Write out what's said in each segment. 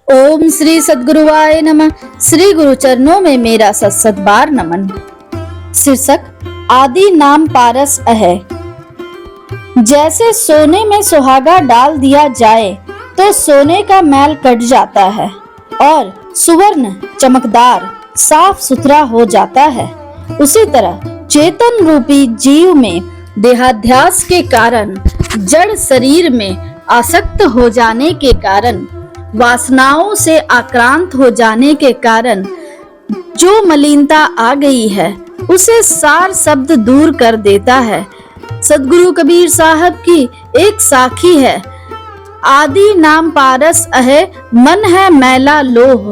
ओम श्री सद्गुरुवाय नमः। श्री गुरु चरणों में मेरा सत बार नमन। शीर्षक आदि नाम पारस है। जैसे सोने में सुहागा डाल दिया जाए तो सोने का मैल कट जाता है और सुवर्ण चमकदार साफ सुथरा हो जाता है, उसी तरह चेतन रूपी जीव में देहाध्यास के कारण, जड़ शरीर में आसक्त हो जाने के कारण, वासनाओं से आक्रांत हो जाने के कारण जो मलिनता आ गई है उसे सार शब्द दूर कर देता है। सदगुरु कबीर साहब की एक साखी है, आदि नाम पारस है, मन है मैला लोह,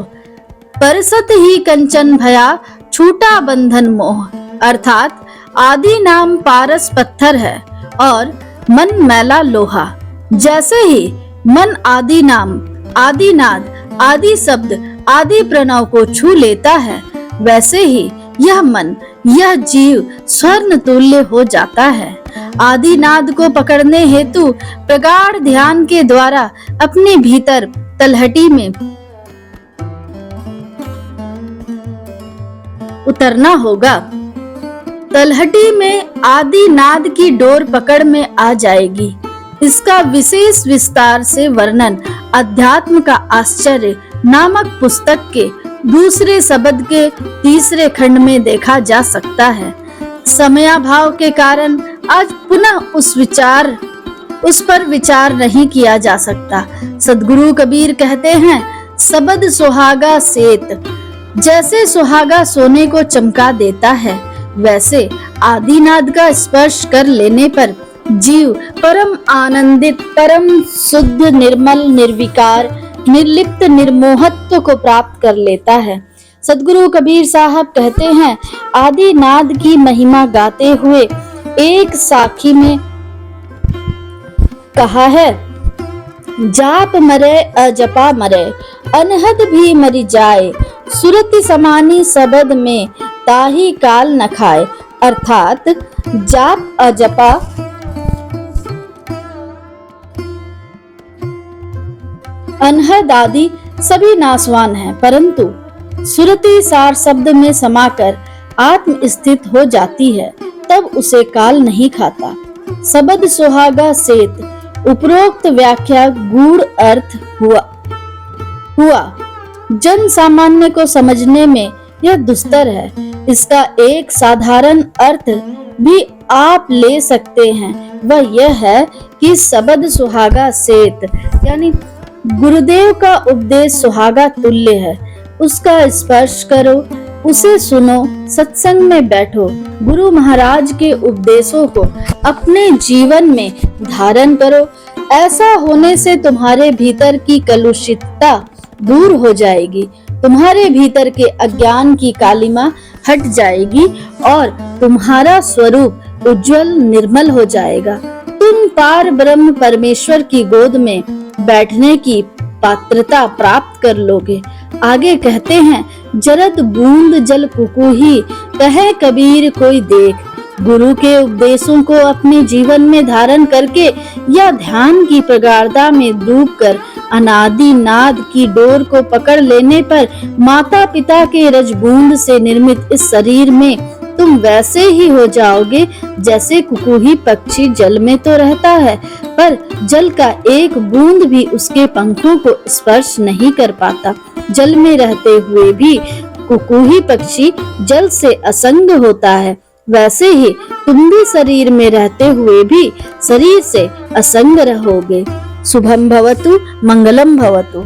परसत ही कंचन भया, छूटा बंधन मोह। अर्थात आदि नाम पारस पत्थर है और मन मैला लोहा। जैसे ही मन आदि नाम, आदि नाद, आदि शब्द, आदि प्रणव को छू लेता है, वैसे ही यह मन, यह जीव स्वर्ण तुल्य हो जाता है। आदि नाद को पकड़ने हेतु प्रगाढ़ ध्यान के द्वारा अपने भीतर तलहटी में उतरना होगा। तलहटी में आदि नाद की डोर पकड़ में आ जाएगी। इसका विशेष विस्तार से वर्णन अध्यात्म का आश्चर्य नामक पुस्तक के दूसरे शब्द के तीसरे खंड में देखा जा सकता है। समयाभाव के कारण आज पुनः उस पर विचार नहीं किया जा सकता। सद्गुरु कबीर कहते हैं, शब्द सुहागा सेत। जैसे सुहागा सोने को चमका देता है, वैसे आदिनाद का स्पर्श कर लेने पर जीव परम आनंदित, परम शुद्ध, निर्मल, निर्विकार, निर्लिप्त, निर्मोहत्व को प्राप्त कर लेता है। सद्गुरु कबीर साहब कहते हैं, आदि नाद की महिमा गाते हुए एक साखी में कहा है, जाप मरे अजपा मरे, अनहद भी मरी जाए, सुरति समानी शब्द में ताही काल न खाए। अर्थात जाप अजपा अनहद आदि सभी नाशवान हैं, परंतु सुरति सार शब्द में समाकर आत्म स्थित हो जाती है, तब उसे काल नहीं खाता। शब्द सुहागा सेत। उपरोक्त व्याख्या गूढ़ अर्थ हुआ जन सामान्य को समझने में यह दुस्तर है। इसका एक साधारण अर्थ भी आप ले सकते हैं, वह यह है कि शब्द सुहागा सेत यानी गुरुदेव का उपदेश सुहागा तुल्य है। उसका स्पर्श करो, उसे सुनो, सत्संग में बैठो, गुरु महाराज के उपदेशों को अपने जीवन में धारण करो। ऐसा होने से तुम्हारे भीतर की कलुषितता दूर हो जाएगी, तुम्हारे भीतर के अज्ञान की कालिमा हट जाएगी और तुम्हारा स्वरूप उज्जवल, निर्मल हो जाएगा। तुम पार ब्रह्म परमेश्वर की गोद में बैठने की पात्रता प्राप्त कर लोगे। आगे कहते हैं, जरद बूंद जल कुकुही, कहे कबीर कोई देख। गुरु के उपदेशों को अपने जीवन में धारण करके या ध्यान की प्रगाढ़ता में डूबकर अनादि नाद की डोर को पकड़ लेने पर माता पिता के रजबूंद से निर्मित इस शरीर में तुम वैसे ही हो जाओगे जैसे कुकुही पक्षी जल में तो रहता है, पर जल का एक बूंद भी उसके पंखों को स्पर्श नहीं कर पाता। जल में रहते हुए भी कुकुही पक्षी जल से असंग होता है, वैसे ही तुम भी शरीर में रहते हुए भी शरीर से असंग रहोगे। शुभम भवतु, मंगलम भवतु।